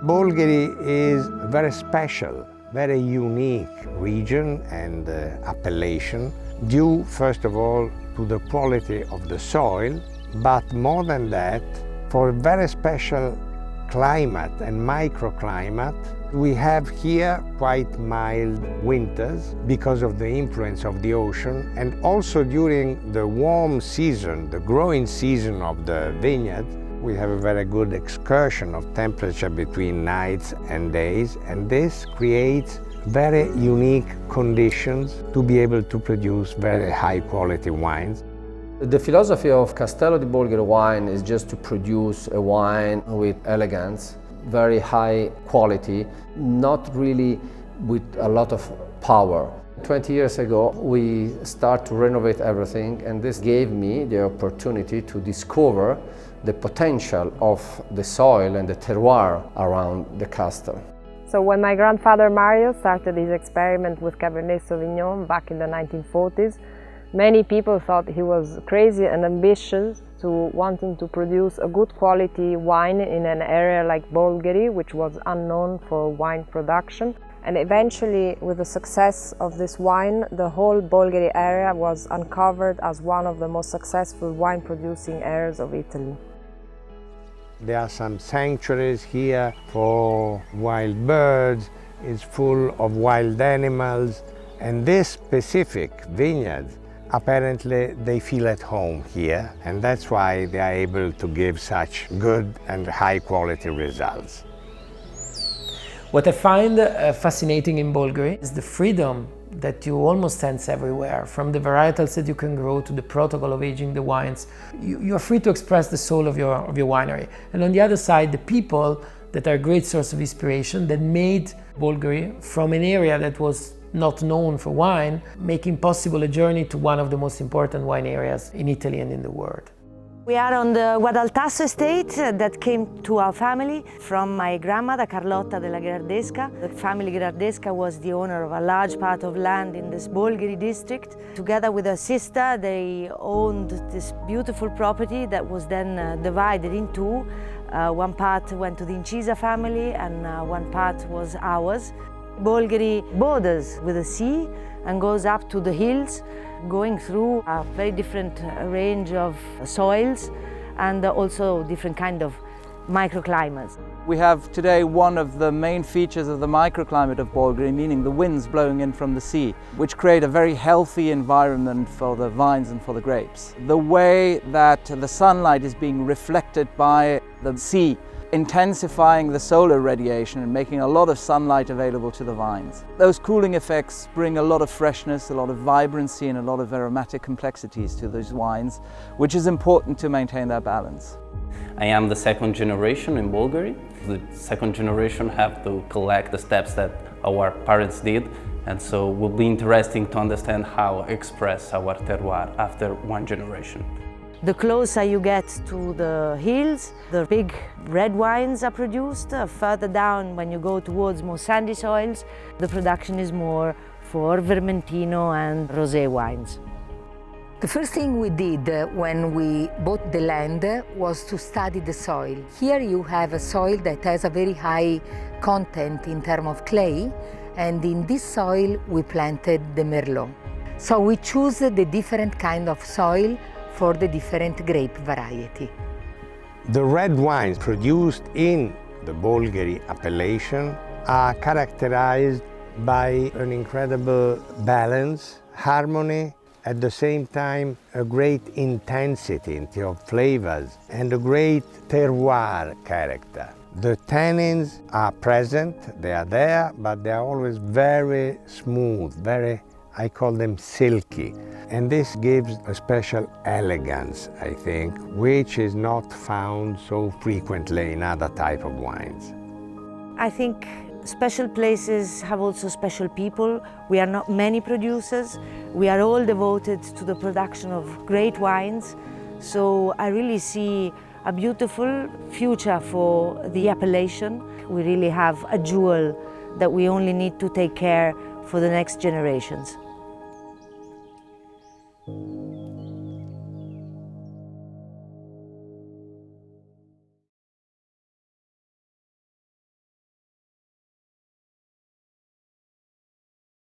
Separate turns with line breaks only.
Bolgheri is a very special, very unique region and appellation, due first of all to the quality of the soil, but more than that, for a very special climate and microclimate. We have here quite mild winters because of the influence of the ocean, and also during the warm season, the growing season of the vineyard, we have a very good excursion of temperature between nights and days, and this creates very unique conditions to be able to produce very high quality wines.
The philosophy of Castello di Bolgheri wine is just to produce a wine with elegance, very high quality, not really with a lot of power. 20 years ago, we started to renovate everything, and this gave me the opportunity to discover the potential of the soil and the terroir around the castle.
So when my grandfather Mario started his experiment with Cabernet Sauvignon back in the 1940s, many people thought he was crazy and ambitious to wanting to produce a good quality wine in an area like Bolgheri, which was unknown for wine production. And eventually, with the success of this wine, the whole Bolgheri area was uncovered as one of the most successful wine producing areas of Italy.
There are some sanctuaries here for wild birds, it's full of wild animals, and this specific vineyard, apparently they feel at home here, and that's why they are able to give such good and high quality results.
What I find fascinating in Bolgheri is the freedom that you almost sense everywhere, from the varietals that you can grow to the protocol of aging the wines. You're free to express the soul of your winery. And on the other side, the people that are a great source of inspiration that made Bolgheri from an area that was not known for wine, making possible a journey to one of the most important wine areas in Italy and in the world.
We are on the Guadaltasso estate that came to our family from my grandmother Carlotta della Gherardesca. The family Gherardesca was the owner of a large part of land in this Bolgheri district. Together with her sister, they owned this beautiful property that was then divided in two. One part went to the Incisa family and one part was ours. Bolgheri borders with the sea and goes up to the hills, going through a very different range of soils and also different kind of microclimates.
We have today one of the main features of the microclimate of Bolgheri, meaning the winds blowing in from the sea, which create a very healthy environment for the vines and for the grapes. The way that the sunlight is being reflected by the sea, intensifying the solar radiation and making a lot of sunlight available to the vines. Those cooling effects bring a lot of freshness, a lot of vibrancy and a lot of aromatic complexities to those wines, which is important to maintain their balance.
I am the second generation in Bolgheri. The second generation have to collect the steps that our parents did, and so it will be interesting to understand how express our terroir after one generation.
The closer you get to the hills, the big red wines are produced. Further down, when you go towards more sandy soils, the production is more for Vermentino and Rosé wines.
The first thing we did when we bought the land was to study the soil. Here you have a soil that has a very high content in terms of clay, and in this soil we planted the Merlot. So we choose the different kind of soil for the different grape variety.
The red wines produced in the Bolgheri appellation are characterized by an incredible balance, harmony, at the same time a great intensity of flavors and a great terroir character. The tannins are present, they are there, but they are always very smooth, I call them silky. And this gives a special elegance, I think, which is not found so frequently in other type of wines.
I think special places have also special people. We are not many producers. We are all devoted to the production of great wines. So I really see a beautiful future for the appellation. We really have a jewel that we only need to take care for the next generations.